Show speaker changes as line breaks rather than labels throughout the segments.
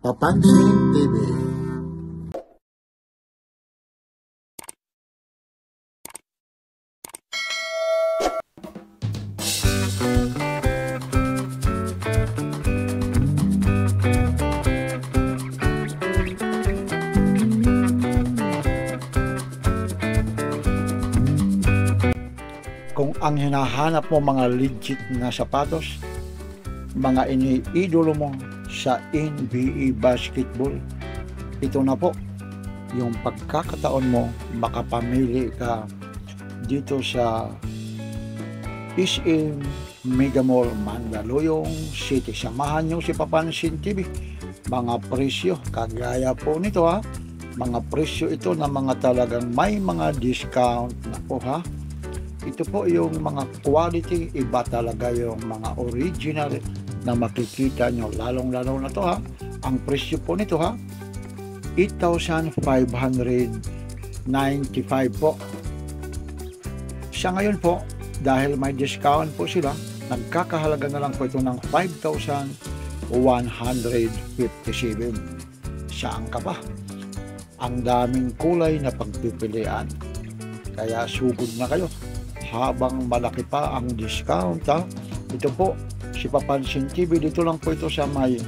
Papansin TV. Kung ang hinahanap mo mga legit na sapatos, mga iniidolo mo sa NBA basketball, ito na po yung pagkakataon mo makapamili ka dito sa SM Mega Mall, Mandaluyong City. Samahan nyo si Papansin TV. Mga presyo kagaya po nito ha, mga presyo ito na mga talagang may mga discount na po ha. Ito po yung mga quality, iba talaga yung mga original na makikita nyo, lalong-lalo na to ha. Ang presyo po nito ha, 8,595 po. Sa ngayon po, dahil may discount po sila, nagkakahalaga na lang po ito ng 5,157. Saan ka pa? Ang daming kulay na pagpipilian. Kaya sugod na kayo habang malaki pa ang discount ha. Ito po si Papansin TV, dito lang po ito sa may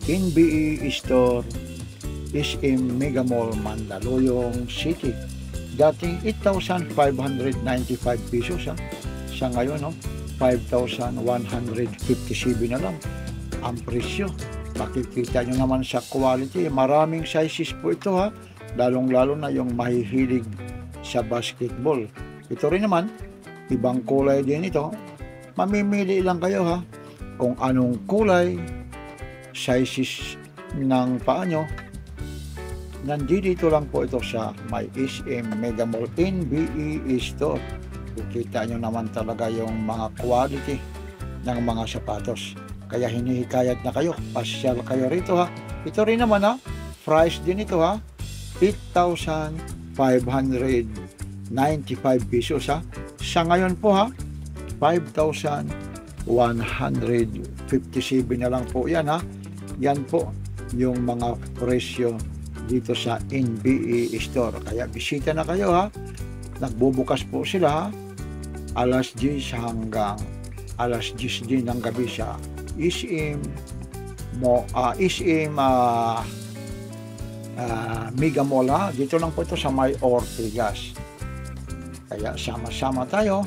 NBA Store, SM Mega Mall, Mandaluyong City. Dating 8,595 pesos ha, sa ngayon no, 5,157 na lang ang presyo. Makikita nyo naman sa quality, maraming sizes po ito ha, lalong lalo na yung mahihilig sa basketball. Ito rin naman, ibang kulay din ito. Mamimili lang kayo ha, kung anong kulay, sizes ng paa nyo. Nandito lang po ito sa may SM Mega Mall NBA Store. Kikita nyo naman talaga yung mga quality ng mga sapatos. Kaya hinihikayat na kayo, pasyal kayo rito ha. Ito rin naman ha, price din ito ha, 8,595 pesos ha. Sa ngayon po ha, 5,157 na lang po yan ha. Yan po yung mga presyo dito sa NBA Store. Kaya bisita na kayo ha. Nagbubukas po sila ha, alas 10 hanggang alas 10 din ng gabi sa SM Mega Mall ha. Dito lang po ito sa may Ortigas. Kaya sama-sama tayo.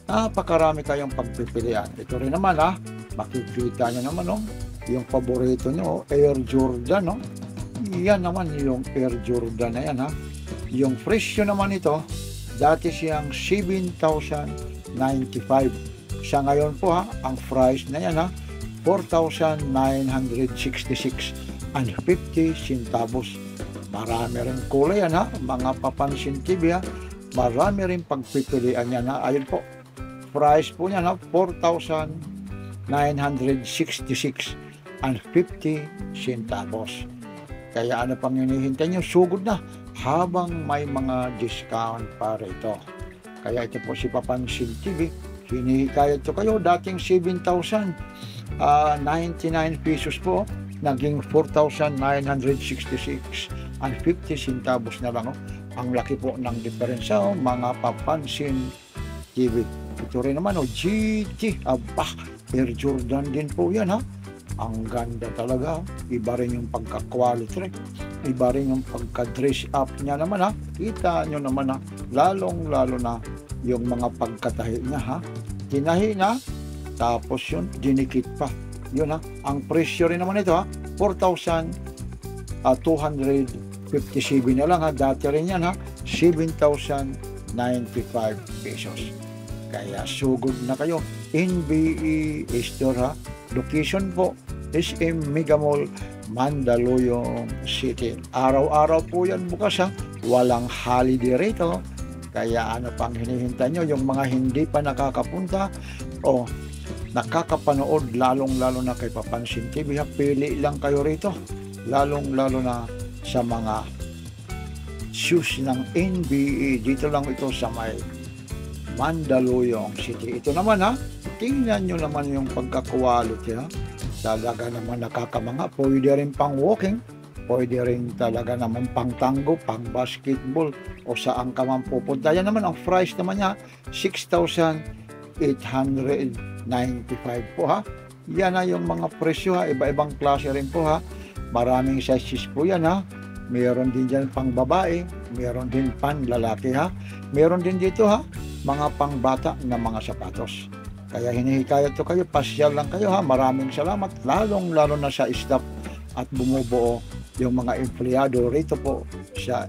Napakarami kayong pagpipilian. Ito rin naman ha, makikita nyo naman no, yung paborito nyo, Air Jordan no. Yan naman yung Air Jordan na yan ha. Yung presyo naman ito, dati siyang 7,095. Sa ngayon po ha, ang price na yan ha, 4,966 and 50 centavos. Marami rin kulay yan ha, mga Papansin TV ha. Marami rin pagpipilian yan ha. Ayun po, price po niya na 4,966 and 50 centavos. Kaya ano pang hinihintay nyo, sugod na habang may mga discount pa rito. Kaya ito po si Papansin TV, hinihikayat ko kayo, dating 7,099 pesos po, naging 4,966 and 50 centavos na lang. Ang laki po ng diferensya mga Papansin TV. Ito rin naman GT, Air Jordan din po yan ha. Ang ganda talaga, iba rin yung pagka-quality, iba rin yung pagka-dress up niya naman ha. Kita nyo naman ha, lalong lalo na yung mga pagkatahi niya ha, tinahi na, tapos yun, dinikit pa yun ha. Ang presyo rin naman ito ha, 4,257 na lang ha. Dati rin yan ha, 7,095 pesos. Kaya sugod na kayo, NBA Store ha. Location po, SM Mega Mall, Mandaluyong City. Araw-araw po yan bukas ha, walang holiday rito. Kaya ano pang hinihintay nyo, yung mga hindi pa nakakapunta o nakakapanood, lalong-lalo na kay Papansin TV ha, pili lang kayo rito. Lalong-lalo na sa mga shoes ng NBA, dito lang ito sa may Mandaluyong City. Ito naman ha, tingnan nyo naman yung pagka-quality ha. Talaga naman nakakamanga. Pwede rin pang walking. Pwede rin talaga naman pang tango, pang basketball, o saan ka man pupunta. Yan naman, ang price naman niya, 6,895 po ha. Yan na yung mga presyo ha. Iba-ibang klase rin po ha. Maraming sizes po yan ha. Meron din dyan pang babae, meron din pang lalaki ha. Meron din dito ha, mga pang bata na mga sapatos. Kaya hinihikayat ko kayo, pasyal lang kayo ha. Maraming salamat, lalong-lalo na sa staff at bumubuo yung mga empleyado rito po sa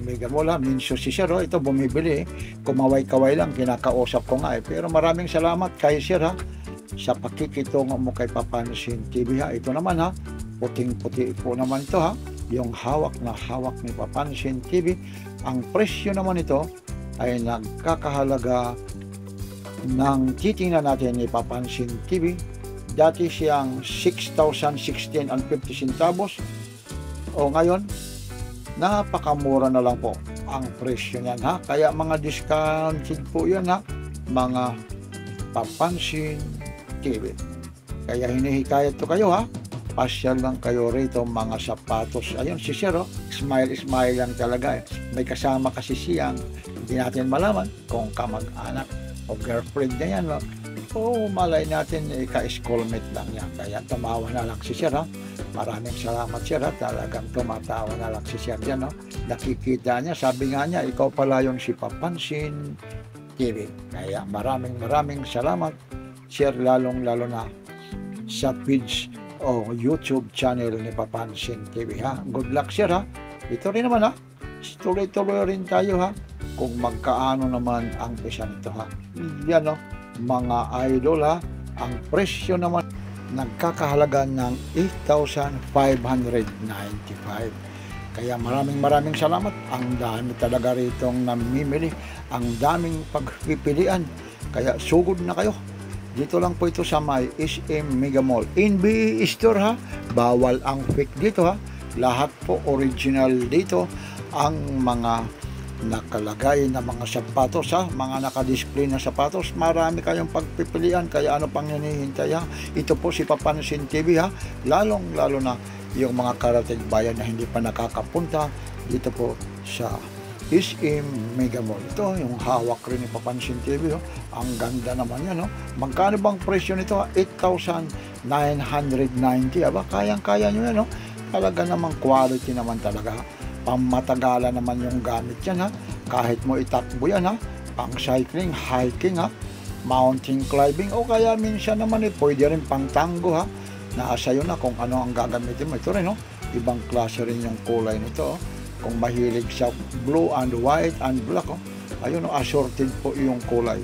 Mega Mall. Minso si Sir, ito bumibili, kumaway-kaway lang, kinakausap ko nga pero maraming salamat kay Sir ha, sa pakikitungo mo kay Papansin TV ha. Ito naman ha, puting-puti po naman ito ha, yung hawak na hawak ni Papansin TV. Ang presyo naman ito ay nagkakahalaga ng titingnan natin ni Papansin TV. Dati siyang 6,016 and 50 centavos. O ngayon, napakamura na lang po ang presyo niyan ha. Kaya mga discounted po yan ha, mga Papansin TV. Kaya hinihikayat to kayo ha, pasyal lang kayo rito, mga sapatos. Ayun si Sir, smile lang talaga May kasama kasi siyang hindi natin malaman kung kamag-anak o girlfriend niya yan o malay natin ka-schoolmate lang yan. Kaya tumawa na lang si Sir ha. Maraming salamat Sir ha. Talagang tumatawa na lang si Sir dyan Nakikita niya, sabi nga niya, ikaw pala yung si Papansin TV. Kaya maraming salamat Sir, lalong-lalo na sa page o YouTube channel ni Papansin TV ha. Good luck Sir ha. Ito rin naman ha, tuloy-tuloy rin tayo ha, kung magkaano naman ang pisa nito ha. Yan mga idol ha, ang presyo naman nagkakahalaga ng 8,595. Kaya maraming salamat. Ang dami talaga ritong namimili, ang daming pagpipilian. Kaya sugod na kayo. Dito lang po ito sa may SM Mega Mall NBE Store ha. Bawal ang fake dito ha. Lahat po original dito. Ang mga nakalagay na mga sapatos ha, mga nakadisplay na sapatos, marami kayong pagpipilian. Kaya ano pang hinihintay ha. Ito po si Papansin TV ha. Lalong-lalo na yung mga karating bayan na hindi pa nakakapunta dito po sa SM Mega Mall. Ito yung hawak rin ni Papansin TV Ang ganda naman yan Magkano bang presyo nito 8,990 aba, kayang-kaya nyo yan Talaga namang quality naman talaga pamatagalan naman yung gamit yan ha. Kahit mo itakbo yan ha, pang cycling, hiking ha, mountain climbing, o kaya minsan naman pwede rin pang tango ha. Nasa iyo na kung ano ang gagamitin mo. Ito rin ibang klase rin yung kulay nito Kung mahilig sa blue and white and black ayun assorted po yung kulay.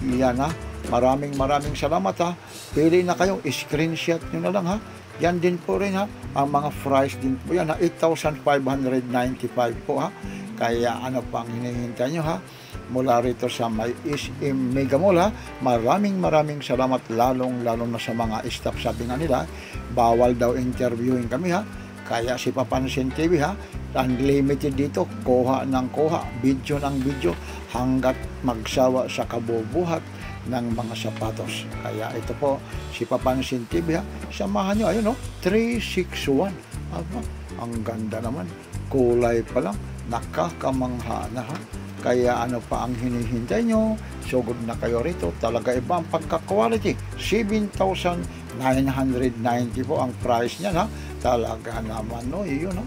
Yan ha. Maraming salamat ha. Pili na kayo, screenshot nyo na lang ha. Yan din po rin ha, ang mga price din po yan 8,595 po ha. Kaya ano pang hinihintay nyo ha, mula rito sa may SM Mega Mall ha. Maraming salamat, lalong-lalo na sa mga staff. Sabi nga nila, bawal daw interviewing kami ha. Kaya si Papansin TV ha, unlimited dito, kuha ng kuha, video ng video, hanggat magsawa sa kabubuhat ng mga sapatos. Kaya ito po si Papansin TV ha. Samahan nyo, ayun 361. Ang ganda naman, kulay pa lang, nakakamangha na ha. Kaya ano pa ang hinihintay nyo, sugod na kayo rito. Talaga iba ang pagka-quality. 7,990 po ang price niyan ha. Talaga naman yun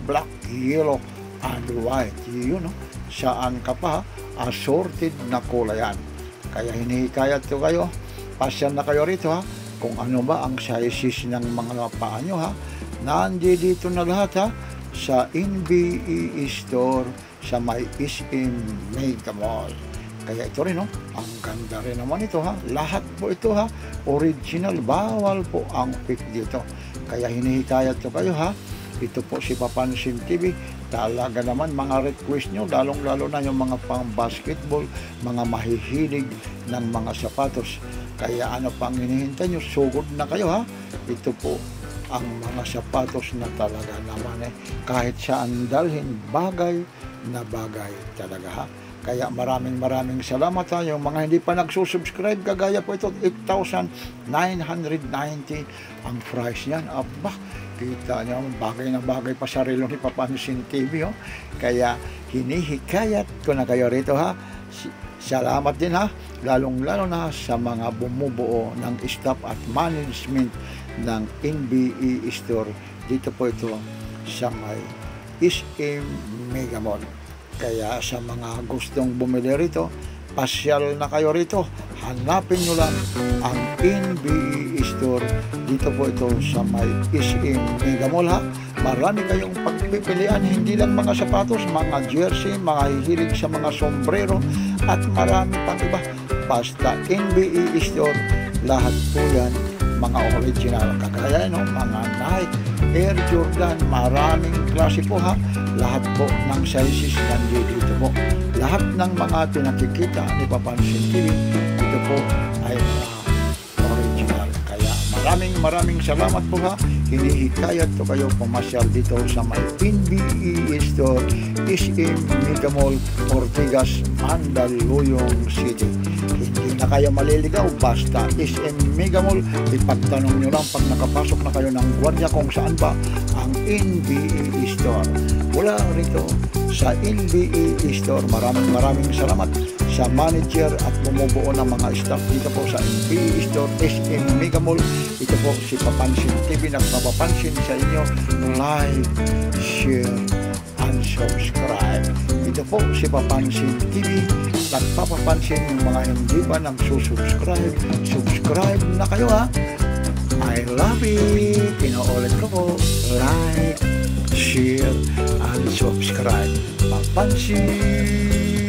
black, yellow and white, yun saan ka pa ha, assorted na kulayan. Kaya hinihikayat ko kayo, pasyal na kayo rito ha, kung ano ba ang sizes ng mga paa nyo ha. Nandito na lahat ha, sa NBE Store sa may SM Mega Mall. Kaya ito rin ang ganda rin naman ito ha. Lahat po ito ha, original, bawal po ang fake dito. Kaya hinihikayat ko kayo ha. Ito po si Papansin TV. Talaga naman mga request nyo, lalong-lalo na yung mga pang basketball, mga mahihilig ng mga sapatos. Kaya ano pang hinihintay nyo, sugod na kayo ha. Ito po ang mga sapatos na talaga naman kahit saan dalhin, bagay na bagay talaga ha. Kaya maraming salamat ha. Yung mga hindi pa nagsusubscribe, kagaya po ito, 8,990 ang price niyan. Aba, kita nyo, bagay na bagay pa sa relo ni Papansin TV. Oh. Kaya hinihikayat ko na kayo rito ha. Salamat din ha, lalong-lalo na sa mga bumubuo ng staff at management ng NBE Store. Dito po ito sa may SM Mega Mall. Kaya sa mga gustong bumili rito, pasyal na kayo rito. Hanapin nyo lang ang NBE Store. Dito po ito sa may SM Mega Mall ha. Marami kayong pagpipilian, hindi lang mga sapatos, mga jersey, mga hihilig sa mga sombrero, at marami pang iba. Basta NBE Store, lahat po yan mga original. Kagaya no, mga Nike, Air Jordan, maraming klase po ha. Lahat po ng sizes nandito po. Lahat ng mga pinakikita ni Papansin TV, ito po ay mga original. Kaya maraming salamat po ha. Hinihikayat ko kayo pumasyal dito sa may NBE Store, SM Mega Mall, Ortigas, Mandaluyong City. Hindi na kayo maliligaw, basta SM Mega Mall. Ipagtanong nyo lang pag nakapasok na kayo ng gwardiya kung saan ba ang NBE Store. Wala rito sa NBE Store. Maraming salamat sa manager at bumubuo ng mga staff dito po sa NBE Store, SM Mega Mall. Ito po si Papansin TV, nagpapapansin sa inyo. Like, share, and subscribe. Ito po si Papansin TV, nagpapapansin yung mga hindi pa nagsusubscribe. Subscribe na kayo ha. I love it. Pinaulit ko po. Like, share, and subscribe. Papansin